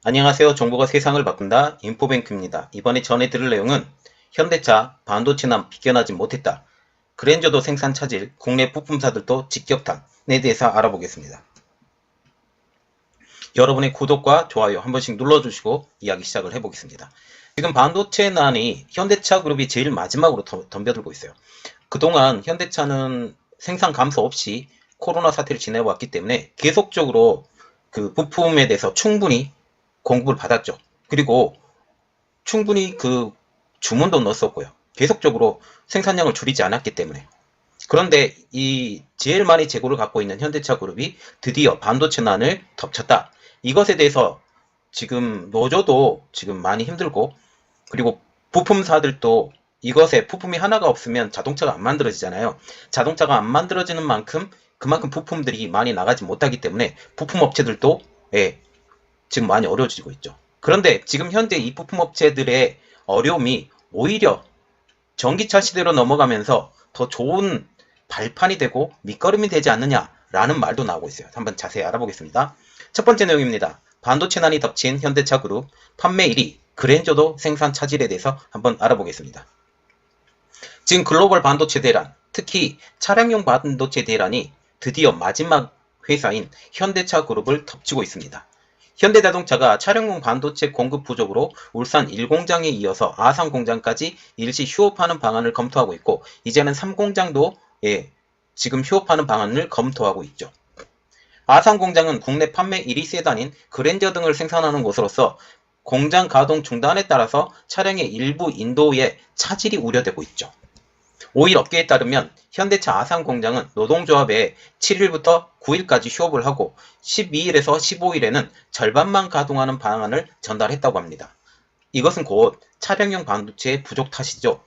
안녕하세요. 정보가 세상을 바꾼다. 인포뱅크입니다. 이번에 전해드릴 내용은 현대차 반도체난 비껴나지 못했다. 그랜저도 생산 차질, 국내 부품사들도 직격탄에 대해서 알아보겠습니다. 여러분의 구독과 좋아요 한 번씩 눌러주시고 이야기 시작을 해보겠습니다. 지금 반도체난이 현대차 그룹이 제일 마지막으로 덤벼들고 있어요. 그동안 현대차는 생산 감소 없이 코로나 사태를 지내왔기 때문에 계속적으로 그 부품에 대해서 충분히 공급을 받았죠. 그리고 충분히 그 주문도 넣었었고요. 계속적으로 생산량을 줄이지 않았기 때문에. 그런데 이 제일 많이 재고를 갖고 있는 현대차 그룹이 드디어 반도체난을 덮쳤다. 이것에 대해서 지금 노조도 지금 많이 힘들고, 그리고 부품사들도 이것에 부품이 하나가 없으면 자동차가 안 만들어지잖아요. 자동차가 안 만들어지는 만큼 그만큼 부품들이 많이 나가지 못하기 때문에 부품 업체들도 지금 많이 어려워지고 있죠. 그런데 지금 현재 이 부품업체들의 어려움이 오히려 전기차 시대로 넘어가면서 더 좋은 발판이 되고 밑거름이 되지 않느냐라는 말도 나오고 있어요. 한번 자세히 알아보겠습니다. 첫 번째 내용입니다. 반도체난이 덮친 현대차 그룹 판매 1위 그랜저도 생산 차질에 대해서 한번 알아보겠습니다. 지금 글로벌 반도체 대란, 특히 차량용 반도체 대란이 드디어 마지막 회사인 현대차 그룹을 덮치고 있습니다. 현대자동차가 차량용 반도체 공급 부족으로 울산 1공장에 이어서 아산 공장까지 일시 휴업하는 방안을 검토하고 있고, 이제는 3공장도 지금 휴업하는 방안을 검토하고 있죠. 아산 공장은 국내 판매 1위 세단인 그랜저 등을 생산하는 곳으로서 공장 가동 중단에 따라서 차량의 일부 인도에 차질이 우려되고 있죠. 5일 업계에 따르면 현대차 아산 공장은 노동조합에 7일부터 9일까지 휴업을 하고 12일에서 15일에는 절반만 가동하는 방안을 전달했다고 합니다. 이것은 곧 차량용 반도체의 부족 탓이죠.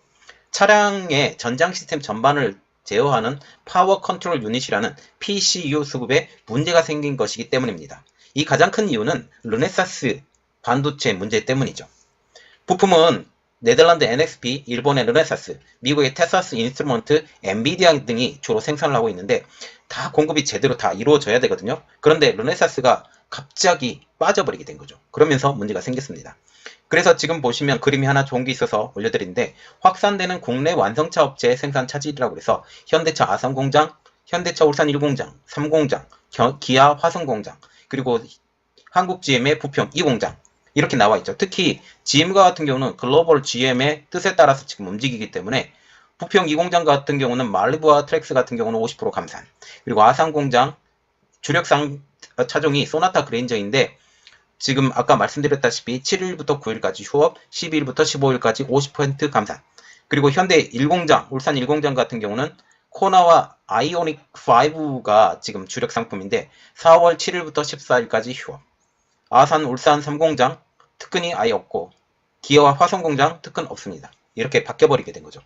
차량의 전장 시스템 전반을 제어하는 파워 컨트롤 유닛이라는 PCU 수급에 문제가 생긴 것이기 때문입니다. 이 가장 큰 이유는 르네사스 반도체 문제 때문이죠. 부품은 네덜란드 NXP, 일본의 르네사스, 미국의 테사스 인스트루먼트, 엔비디아 등이 주로 생산을 하고 있는데 다 공급이 제대로 다 이루어져야 되거든요. 그런데 르네사스가 갑자기 빠져버리게 된 거죠. 그러면서 문제가 생겼습니다. 그래서 지금 보시면 그림이 하나 좋은 게 있어서 올려드리는데, 확산되는 국내 완성차 업체의 생산 차질이라고 해서 현대차 아산 공장, 현대차 울산 1공장, 3공장, 기아 화성 공장, 그리고 한국 GM의 부평 2공장 이렇게 나와 있죠. 특히 GM과 같은 경우는 글로벌 GM의 뜻에 따라서 지금 움직이기 때문에 부평 2공장 같은 경우는 말리부와 트랙스 같은 경우는 50% 감산, 그리고 아산 공장 주력상 차종이 소나타 그랜저인데 지금 아까 말씀드렸다시피 7일부터 9일까지 휴업, 12일부터 15일까지 50% 감산, 그리고 현대 1공장, 울산 1공장 같은 경우는 코나와 아이오닉 5가 지금 주력 상품인데 4월 7일부터 14일까지 휴업, 아산 울산 3공장 특근이 아예 없고 기아와 화성공장 특근 없습니다. 이렇게 바뀌어버리게 된 거죠.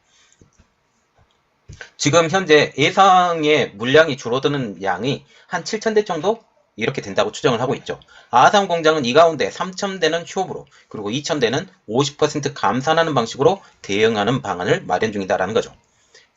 지금 현재 예상의 물량이 줄어드는 양이 한 7,000대 정도 이렇게 된다고 추정을 하고 있죠. 아산 공장은 이 가운데 3,000대는 휴업으로, 그리고 2,000대는 50% 감산하는 방식으로 대응하는 방안을 마련 중이다라는 거죠.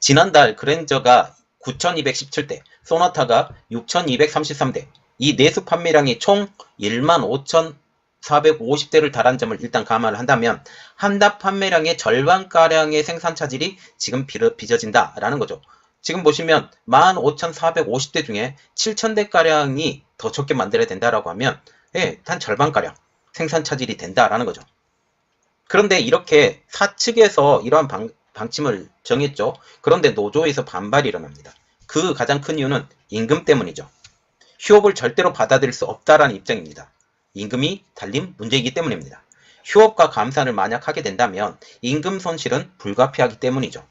지난달 그랜저가 9,217대, 소나타가 6,233대, 이 내수 판매량이 총 15,450대를 달한 점을 일단 감안을 한다면 한답 판매량의 절반가량의 생산 차질이 지금 빚어진다라는 거죠. 지금 보시면 15,450대 중에 7,000대가량이 더 적게 만들어야 된다라고 하면 한 절반가량 생산 차질이 된다라는 거죠. 그런데 이렇게 사측에서 이러한 방침을 정했죠. 그런데 노조에서 반발이 일어납니다. 그 가장 큰 이유는 임금 때문이죠. 휴업을 절대로 받아들일 수 없다라는 입장입니다. 임금이 달린 문제이기 때문입니다. 휴업과 감산을 만약 하게 된다면 임금 손실은 불가피하기 때문이죠.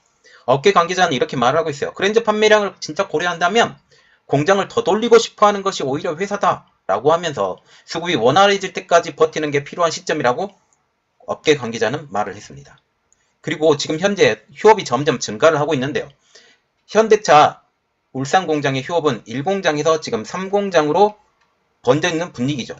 업계 관계자는 이렇게 말하고 있어요. 그랜저 판매량을 진짜 고려한다면 공장을 더 돌리고 싶어하는 것이 오히려 회사다라고 하면서 수급이 원활해질 때까지 버티는 게 필요한 시점이라고 업계 관계자는 말을 했습니다. 그리고 지금 현재 휴업이 점점 증가를 하고 있는데요. 현대차 울산 공장의 휴업은 1공장에서 지금 3공장으로 번져 있는 분위기죠.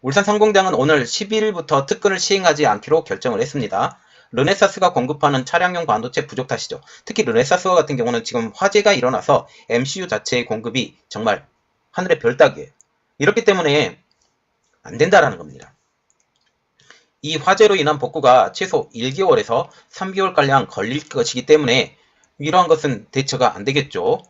울산 3공장은 오늘 12일부터 특근을 시행하지 않기로 결정을 했습니다. 르네사스가 공급하는 차량용 반도체 부족 탓이죠. 특히 르네사스와 같은 경우는 지금 화재가 일어나서 MCU 자체의 공급이 정말 하늘의 별 따기예요. 이렇기 때문에 안 된다라는 겁니다. 이 화재로 인한 복구가 최소 1개월에서 3개월가량 걸릴 것이기 때문에 이러한 것은 대처가 안 되겠죠.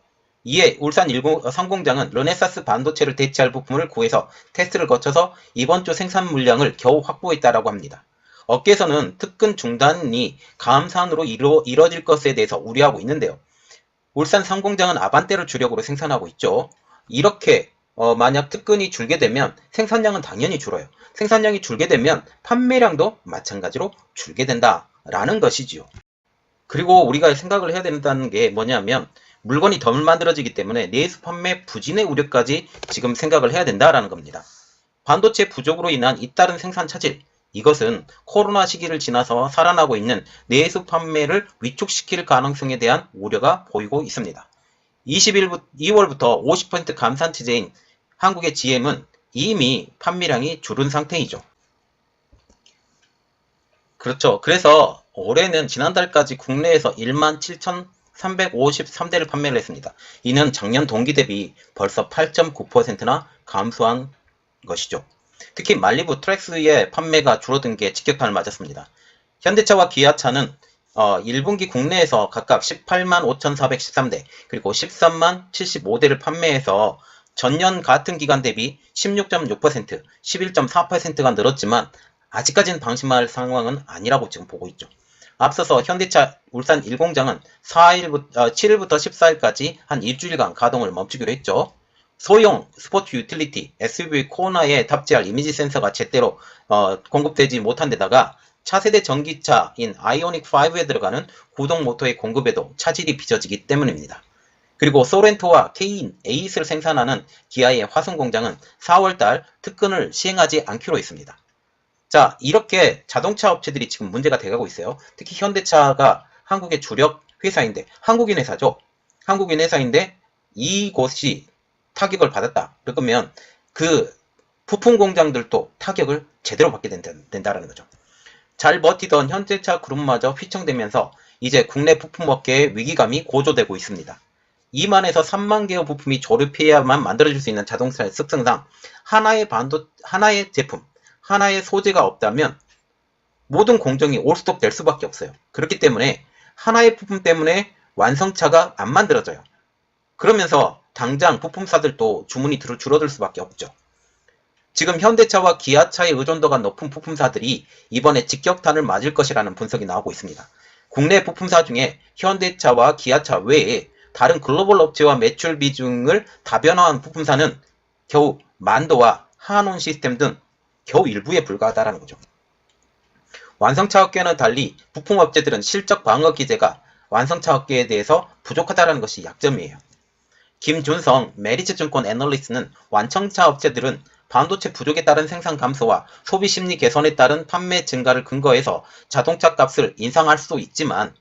이에 울산 3공장은 르네사스 반도체를 대체할 부품을 구해서 테스트를 거쳐서 이번 주 생산 물량을 겨우 확보했다라고 합니다. 업계에서는 특근 중단이 감산으로 이뤄질 것에 대해서 우려하고 있는데요. 울산 3공장은 아반떼를 주력으로 생산하고 있죠. 이렇게 만약 특근이 줄게 되면 생산량은 당연히 줄어요. 생산량이 줄게 되면 판매량도 마찬가지로 줄게 된다라는 것이지요. 그리고 우리가 생각을 해야 된다는 게 뭐냐면 물건이 덜 만들어지기 때문에 내수 판매 부진의 우려까지 지금 생각을 해야 된다라는 겁니다. 반도체 부족으로 인한 잇따른 생산 차질, 이것은 코로나 시기를 지나서 살아나고 있는 내수 판매를 위축시킬 가능성에 대한 우려가 보이고 있습니다. 2월부터 50% 감산 체제인 한국의 GM은 이미 판매량이 줄은 상태이죠. 그렇죠. 그래서 올해는 지난달까지 국내에서 17,353대를 판매를 했습니다. 이는 작년 동기 대비 벌써 8.9%나 감소한 것이죠. 특히 말리부 트랙스의 판매가 줄어든 게 직격탄을 맞았습니다. 현대차와 기아차는 1분기 국내에서 각각 18만 5,413대 그리고 13만 75대를 판매해서 전년 같은 기간 대비 16.6%, 11.4%가 늘었지만 아직까지는 방심할 상황은 아니라고 지금 보고 있죠. 앞서서 현대차 울산 1공장은 7일부터 14일까지 한 일주일간 가동을 멈추기로 했죠. 소형 스포츠 유틸리티 SUV 코너에 탑재할 이미지 센서가 제대로 공급되지 못한 데다가 차세대 전기차인 아이오닉5에 들어가는 구동 모터의 공급에도 차질이 빚어지기 때문입니다. 그리고 소렌토와 K8을 생산하는 기아의 화성 공장은 4월달 특근을 시행하지 않기로 했습니다. 자, 이렇게 자동차 업체들이 지금 문제가 돼가고 있어요. 특히 현대차가 한국의 주력 회사인데, 한국인 회사죠. 한국인 회사인데 이곳이 타격을 받았다. 그러면 그 부품 공장들도 타격을 제대로 받게 된다는 거죠. 잘 버티던 현대차 그룹마저 휘청되면서 이제 국내 부품업계의 위기감이 고조되고 있습니다. 2만에서 3만 개의 부품이 조립해야만 만들어질 수 있는 자동차의 습성상 하나의 제품, 하나의 소재가 없다면 모든 공정이 올스톱 될 수밖에 없어요. 그렇기 때문에 하나의 부품 때문에 완성차가 안 만들어져요. 그러면서 당장 부품사들도 주문이 줄어들 수밖에 없죠. 지금 현대차와 기아차의 의존도가 높은 부품사들이 이번에 직격탄을 맞을 것이라는 분석이 나오고 있습니다. 국내 부품사 중에 현대차와 기아차 외에 다른 글로벌 업체와 매출 비중을 다변화한 부품사는 겨우 만도와 한온 시스템 등 겨우 일부에 불과하다는 거죠. 완성차 업계와는 달리 부품업체들은 실적 방어 기제가 완성차 업계에 대해서 부족하다는 것이 약점이에요. 김준성 메리츠증권 애널리스트는 완성차 업체들은 반도체 부족에 따른 생산 감소와 소비 심리 개선에 따른 판매 증가를 근거해서 자동차 값을 인상할 수 있지만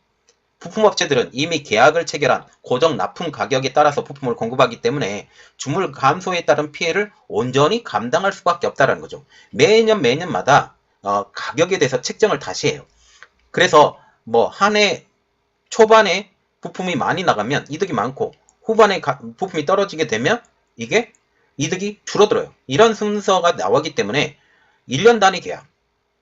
부품업체들은 이미 계약을 체결한 고정 납품 가격에 따라서 부품을 공급하기 때문에 주물 감소에 따른 피해를 온전히 감당할 수밖에 없다는 거죠. 매년마다 가격에 대해서 책정을 다시 해요. 그래서 뭐 한 해 초반에 부품이 많이 나가면 이득이 많고 후반에 부품이 떨어지게 되면 이게 이득이 줄어들어요. 이런 순서가 나오기 때문에 1년 단위 계약,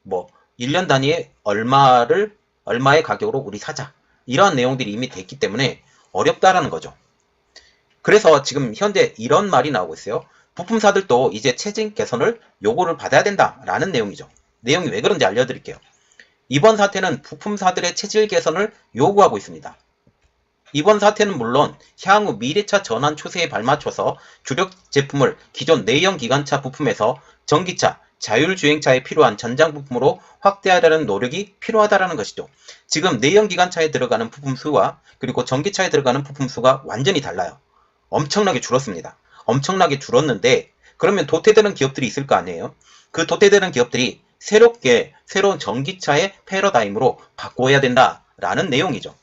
뭐 1년 단위에 얼마의 가격으로 우리 사자, 이러한 내용들이 이미 됐기 때문에 어렵다라는 거죠. 그래서 지금 현재 이런 말이 나오고 있어요. 부품사들도 이제 체질 개선을 요구를 받아야 된다라는 내용이죠. 내용이 왜 그런지 알려드릴게요. 이번 사태는 부품사들의 체질 개선을 요구하고 있습니다. 이번 사태는 물론 향후 미래차 전환 추세에 발맞춰서 주력 제품을 기존 내연 기관차 부품에서 전기차, 자율주행차에 필요한 전장 부품으로 확대하려는 노력이 필요하다는 것이죠. 지금 내연 기관차에 들어가는 부품 수와 그리고 전기차에 들어가는 부품 수가 완전히 달라요. 엄청나게 줄었습니다. 엄청나게 줄었는데 그러면 도태되는 기업들이 있을 거 아니에요. 그 도태되는 기업들이 새로운 전기차의 패러다임으로 바꿔야 된다라는 내용이죠.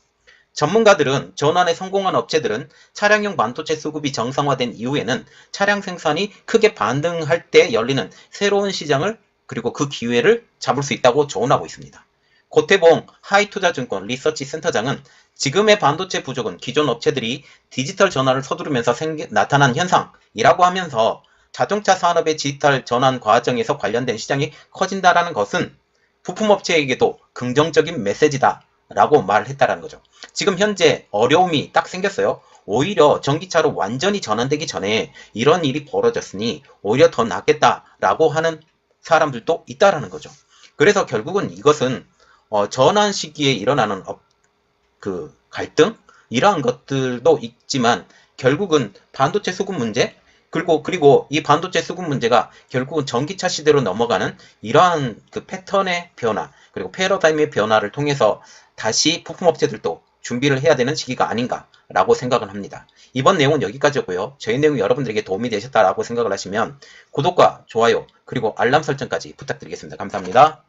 전문가들은 전환에 성공한 업체들은 차량용 반도체 수급이 정상화된 이후에는 차량 생산이 크게 반등할 때 열리는 새로운 시장을 그리고 그 기회를 잡을 수 있다고 조언하고 있습니다. 고태봉 하이투자증권 리서치 센터장은 지금의 반도체 부족은 기존 업체들이 디지털 전환을 서두르면서 나타난 현상이라고 하면서 자동차 산업의 디지털 전환 과정에서 관련된 시장이 커진다라는 것은 부품업체에게도 긍정적인 메시지다 라고 말을 했다라는 거죠. 지금 현재 어려움이 딱 생겼어요. 오히려 전기차로 완전히 전환되기 전에 이런 일이 벌어졌으니 오히려 더 낫겠다라고 하는 사람들도 있다라는 거죠. 그래서 결국은 이것은 전환 시기에 일어나는 그 갈등 이러한 것들도 있지만 결국은 반도체 수급 문제 그리고 이 반도체 수급 문제가 결국은 전기차 시대로 넘어가는 이러한 그 패턴의 변화 그리고 패러다임의 변화를 통해서 다시 부품업체들도 준비를 해야 되는 시기가 아닌가라고 생각을 합니다. 이번 내용은 여기까지였고요. 저희 내용이 여러분들에게 도움이 되셨다라고 생각을 하시면 구독과 좋아요 그리고 알람 설정까지 부탁드리겠습니다. 감사합니다.